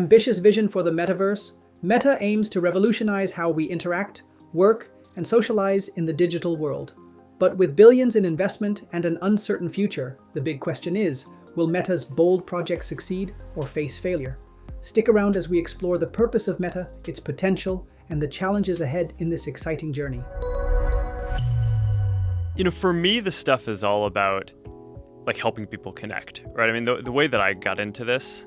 ambitious vision for the metaverse, Meta aims to revolutionize how we interact, work, and socialize in the digital world. But with billions in investment and an uncertain future, the big question is, will Meta's bold project succeed or face failure? Stick around as we explore the purpose of Meta, its potential, and the challenges ahead in this exciting journey. For me, this stuff is all about helping people connect, right? I mean, the way that I got into this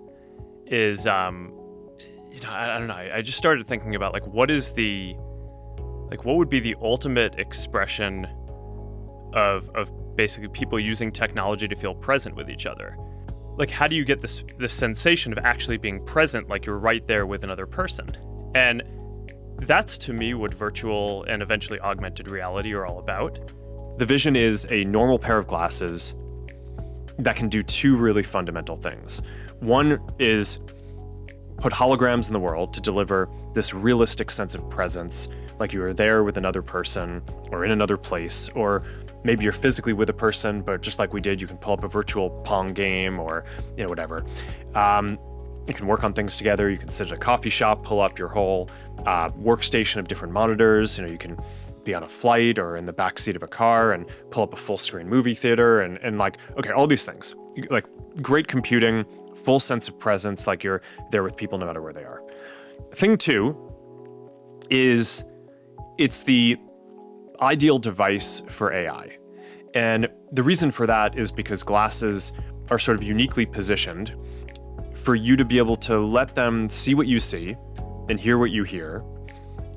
is, I don't know. I just started thinking about what would be the ultimate expression of basically people using technology to feel present with each other. How do you get this sensation of actually being present, like you're right there with another person? And that's, to me, what virtual and eventually augmented reality are all about. The vision is a normal pair of glasses that can do two really fundamental things. One is put holograms in the world to deliver this realistic sense of presence, like you are there with another person or in another place, or maybe you're physically with a person, but just like we did, you can pull up a virtual Pong game or whatever. You can work on things together. You can sit at a coffee shop, pull up your whole workstation of different monitors. You can be on a flight or in the backseat of a car and pull up a full screen movie theater and all these things. Great computing, full sense of presence, like you're there with people no matter where they are. Thing two is it's the ideal device for AI. And the reason for that is because glasses are sort of uniquely positioned for you to be able to let them see what you see and hear what you hear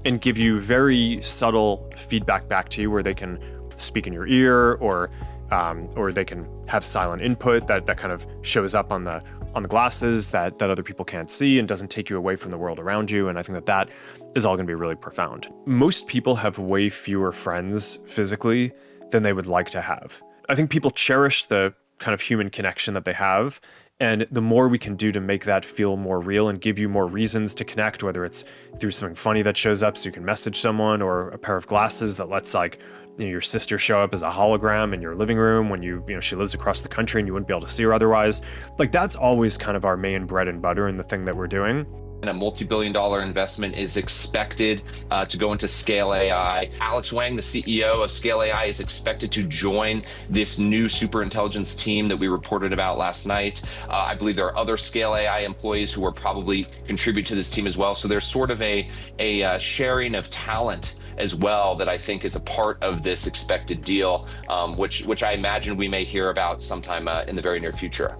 and give you very subtle feedback back to you where they can speak in your ear or they can have silent input that kind of shows up on the glasses that other people can't see and doesn't take you away from the world around you. And I think that is all going to be really profound. Most people have way fewer friends physically than they would like to have. I think people cherish the kind of human connection that they have. And the more we can do to make that feel more real and give you more reasons to connect, whether it's through something funny that shows up so you can message someone, or a pair of glasses that lets your sister show up as a hologram in your living room when she lives across the country and you wouldn't be able to see her otherwise. That's always kind of our main bread and butter and the thing that we're doing. And a multi-billion-dollar investment is expected to go into Scale AI. Alex Wang, the CEO of Scale AI, is expected to join this new superintelligence team that we reported about last night. I believe there are other Scale AI employees who will probably contribute to this team as well. So there's sort of a sharing of talent as well that I think is a part of this expected deal, which I imagine we may hear about sometime in the very near future.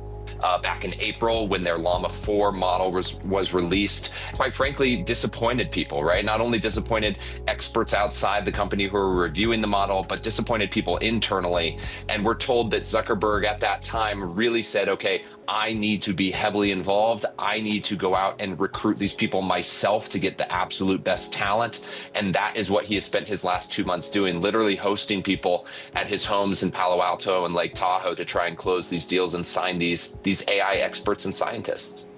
Back in April, when their Llama 4 model was released, quite frankly, disappointed people, right? Not only disappointed experts outside the company who were reviewing the model, but disappointed people internally. And we're told that Zuckerberg at that time really said, okay, I need to be heavily involved. I need to go out and recruit these people myself to get the absolute best talent. And that is what he has spent his last 2 months doing, literally hosting people at his homes in Palo Alto and Lake Tahoe to try and close these deals and sign these AI experts and scientists.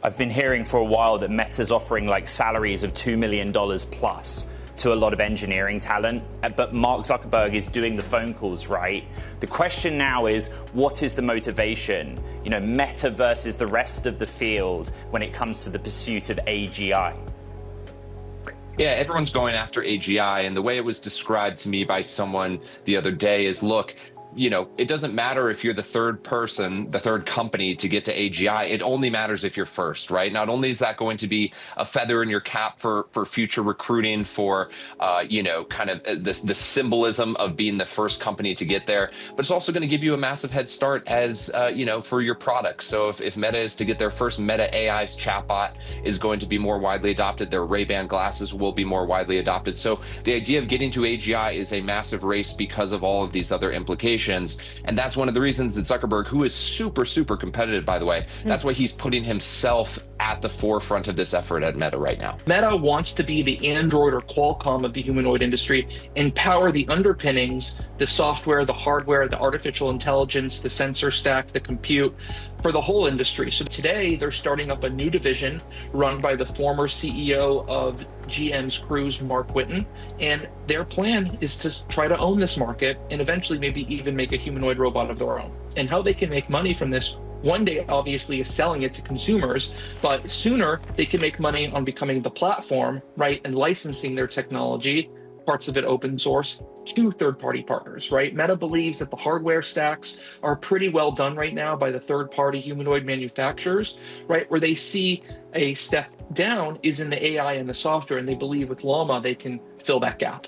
I've been hearing for a while that Meta's offering salaries of $2 million plus to a lot of engineering talent, but Mark Zuckerberg is doing the phone calls, right? The question now is, what is the motivation? Meta versus the rest of the field when it comes to the pursuit of AGI. Yeah, everyone's going after AGI, and the way it was described to me by someone the other day is, look, it doesn't matter if you're the third person, the third company to get to AGI. It only matters if you're first, right? Not only is that going to be a feather in your cap for future recruiting, for kind of the symbolism of being the first company to get there, but it's also going to give you a massive head start as for your product. So if Meta is to get their first Meta AI's chatbot is going to be more widely adopted, their Ray-Ban glasses will be more widely adopted. So the idea of getting to AGI is a massive race because of all of these other implications. And that's one of the reasons that Zuckerberg, who is super, super competitive, by the way, that's why he's putting himself at the forefront of this effort at Meta right now. Meta wants to be the Android or Qualcomm of the humanoid industry, empower the underpinnings, the software, the hardware, the artificial intelligence, the sensor stack, the compute for the whole industry. So today they're starting up a new division run by the former CEO of GM's Cruise, Mark Whitten, and their plan is to try to own this market and eventually maybe even make a humanoid robot of their own. And how they can make money from this One day, obviously, is selling it to consumers, but sooner they can make money on becoming the platform, right, and licensing their technology, parts of it open source, to third-party partners, right? Meta believes that the hardware stacks are pretty well done right now by the third-party humanoid manufacturers, right? Where they see a step down is in the AI and the software, and they believe with Llama they can fill that gap.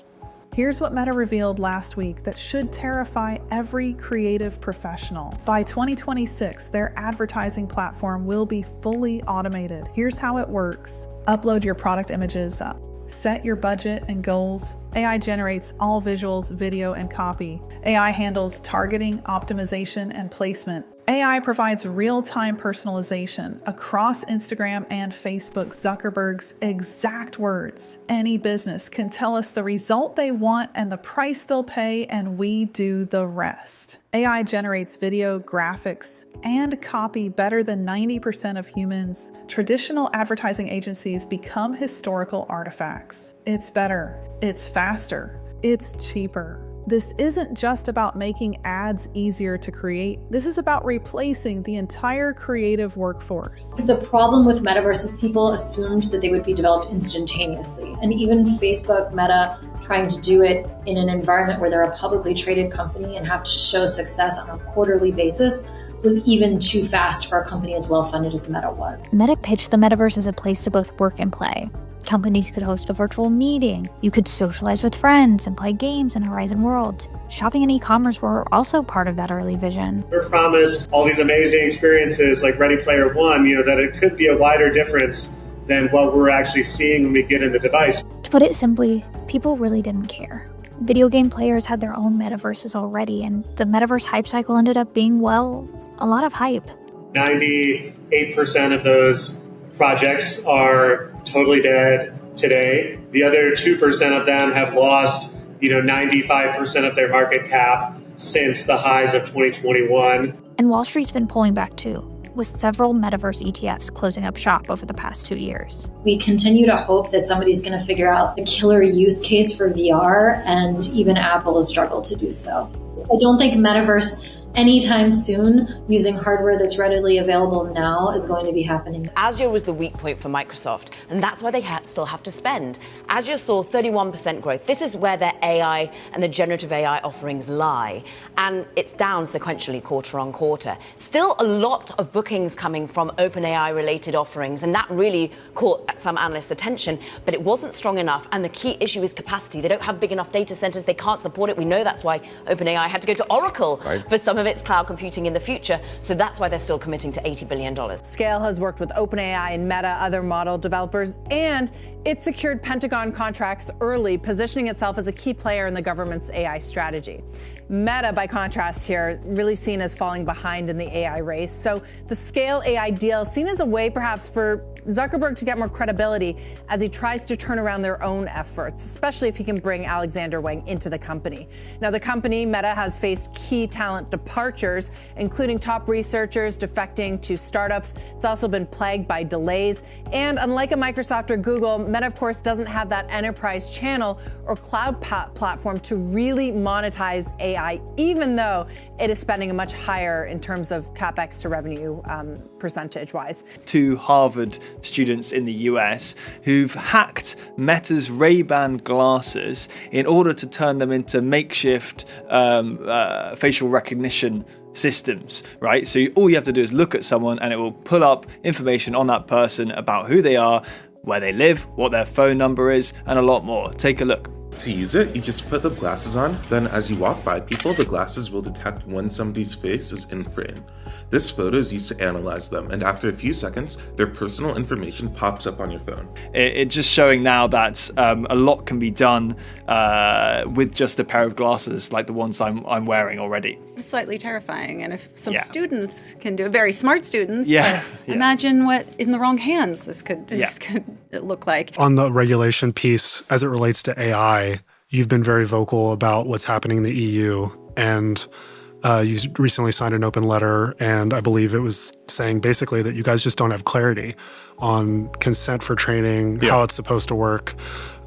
Here's what Meta revealed last week that should terrify every creative professional. By 2026, their advertising platform will be fully automated. Here's how it works. Upload your product images, set your budget and goals. AI generates all visuals, video, and copy. AI handles targeting, optimization, and placement. AI provides real-time personalization across Instagram and Facebook. Zuckerberg's exact words. Any business can tell us the result they want and the price they'll pay, and we do the rest. AI generates video, graphics, and copy better than 90% of humans. Traditional advertising agencies become historical artifacts. It's better. It's faster. It's cheaper. This isn't just about making ads easier to create. This is about replacing the entire creative workforce. The problem with metaverse is people assumed that they would be developed instantaneously. And even Facebook, Meta, trying to do it in an environment where they're a publicly traded company and have to show success on a quarterly basis was even too fast for a company as well-funded as Meta was. Meta pitched the metaverse as a place to both work and play. Companies could host a virtual meeting. You could socialize with friends and play games in Horizon Worlds. Shopping and e-commerce were also part of that early vision. We're promised all these amazing experiences like Ready Player One, that it could be a wider difference than what we're actually seeing when we get in the device. To put it simply, people really didn't care. Video game players had their own metaverses already, and the metaverse hype cycle ended up being, well, a lot of hype. 98% of those projects are totally dead today. The other 2% of them have lost, 95% of their market cap since the highs of 2021. And Wall Street's been pulling back too, with several metaverse ETFs closing up shop over the past 2 years. We continue to hope that somebody's going to figure out a killer use case for VR, and even Apple has struggled to do so. I don't think metaverse anytime soon, using hardware that's readily available now, is going to be happening. Azure was the weak point for Microsoft, and that's why they still have to spend. Azure saw 31% growth. This is where their AI and the generative AI offerings lie, and it's down sequentially quarter on quarter. Still a lot of bookings coming from OpenAI related offerings, and that really caught some analysts' attention, but it wasn't strong enough, and the key issue is capacity. They don't have big enough data centers, they can't support it. We know that's why OpenAI had to go to Oracle for some of its cloud computing in the future, so that's why they're still committing to $80 billion. Scale has worked with OpenAI and Meta, other model developers, and it secured Pentagon contracts early, positioning itself as a key player in the government's AI strategy. Meta, by contrast here, really seen as falling behind in the AI race. So the Scale AI deal seen as a way perhaps for Zuckerberg to get more credibility as he tries to turn around their own efforts, especially if he can bring Alexander Wang into the company. Now, the company, Meta, has faced key talent departures, including top researchers defecting to startups. It's also been plagued by delays. And unlike a Microsoft or Google, Meta, of course, doesn't have that enterprise channel or cloud platform to really monetize AI, even though it is spending a much higher in terms of CapEx to revenue percentage-wise. 2 Harvard students in the US who've hacked Meta's Ray-Ban glasses in order to turn them into makeshift facial recognition systems, right? So all you have to do is look at someone and it will pull up information on that person about who they are, where they live, what their phone number is, and a lot more. Take a look. To use it, you just put the glasses on, then as you walk by people, the glasses will detect when somebody's face is in frame. This photo is used to analyze them, and after a few seconds, their personal information pops up on your phone. It's just showing now that a lot can be done with just a pair of glasses like the ones I'm wearing already. It's slightly terrifying, and if some students can do it, very smart students, imagine what in the wrong hands this could look like. On the regulation piece, as it relates to AI, you've been very vocal about what's happening in the EU, and you recently signed an open letter, and I believe it was saying basically that you guys just don't have clarity on consent for training, how it's supposed to work.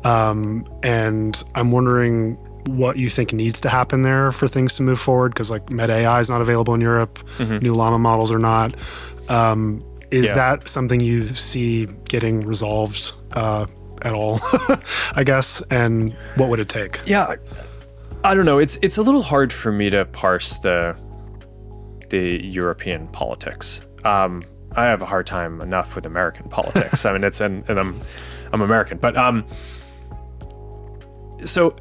And I'm wondering, what you think needs to happen there for things to move forward? Because like Meta AI is not available in Europe, new Llama models are not. Is that something you see getting resolved at all, I guess? And what would it take? Yeah, I don't know. It's a little hard for me to parse the European politics. I have a hard time enough with American politics. I mean, and I'm American, but so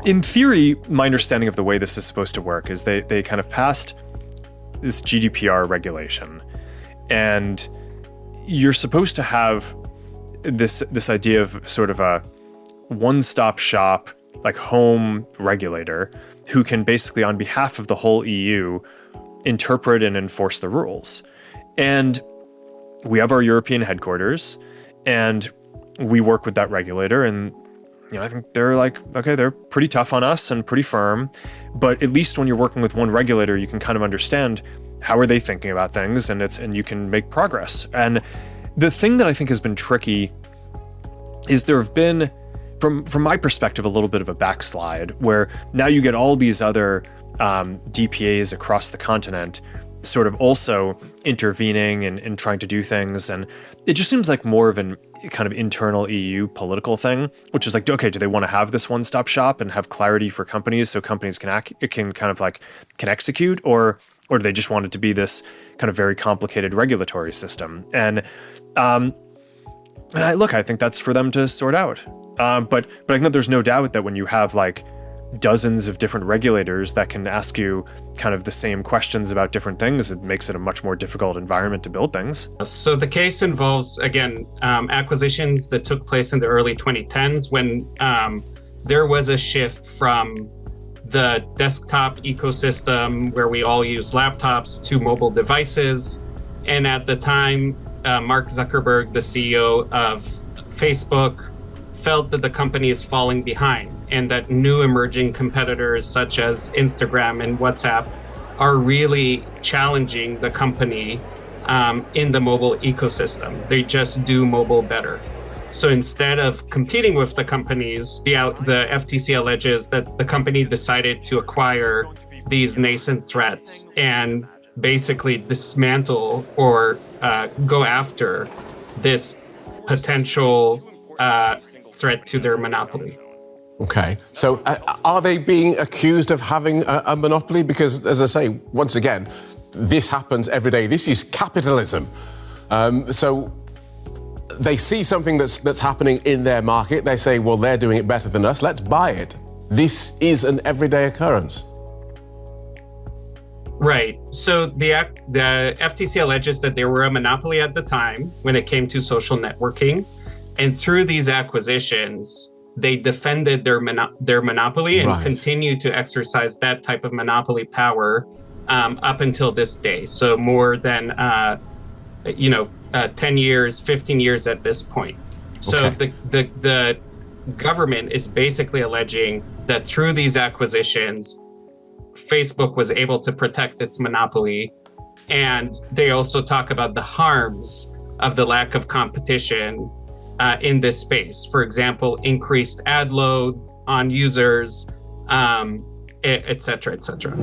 in theory, my understanding of the way this is supposed to work is they kind of passed this GDPR regulation, and you're supposed to have this idea of sort of a one-stop shop, like home regulator who can basically, on behalf of the whole EU, interpret and enforce the rules. And we have our European headquarters, and we work with that regulator, and I think they're like, okay, they're pretty tough on us and pretty firm, but at least when you're working with one regulator, you can kind of understand how are they thinking about things, and you can make progress. And the thing that I think has been tricky is there have been, from my perspective, a little bit of a backslide where now you get all these other DPAs across the continent sort of also intervening and trying to do things. And it just seems like more of an kind of internal EU political thing, which is like, okay, do they want to have this one-stop shop and have clarity for companies so companies can execute, or do they just want it to be this kind of very complicated regulatory system? And I think that's for them to sort out. But I think that there's no doubt that when you have like dozens of different regulators that can ask you kind of the same questions about different things, it makes it a much more difficult environment to build things. So the case involves, again, acquisitions that took place in the early 2010s when there was a shift from the desktop ecosystem where we all use laptops to mobile devices. And at the time, Mark Zuckerberg, the CEO of Facebook, felt that the company is falling behind and that new emerging competitors such as Instagram and WhatsApp are really challenging the company in the mobile ecosystem. They just do mobile better. So instead of competing with the companies, the FTC alleges that the company decided to acquire these nascent threats and basically dismantle or go after this potential threat to their monopoly. Okay, so are they being accused of having a monopoly? Because, as I say, once again, this happens every day. This is capitalism. So they see something that's happening in their market. They say, well, they're doing it better than us. Let's buy it. This is an everyday occurrence. Right. So the FTC alleges that they were a monopoly at the time when it came to social networking. And through these acquisitions, they defended their monopoly and continue to exercise that type of monopoly power up until this day. So more than 10 years, 15 years at this point. So the government is basically alleging that through these acquisitions, Facebook was able to protect its monopoly. And they also talk about the harms of the lack of competition in this space. For example, increased ad load on users, et cetera, et cetera.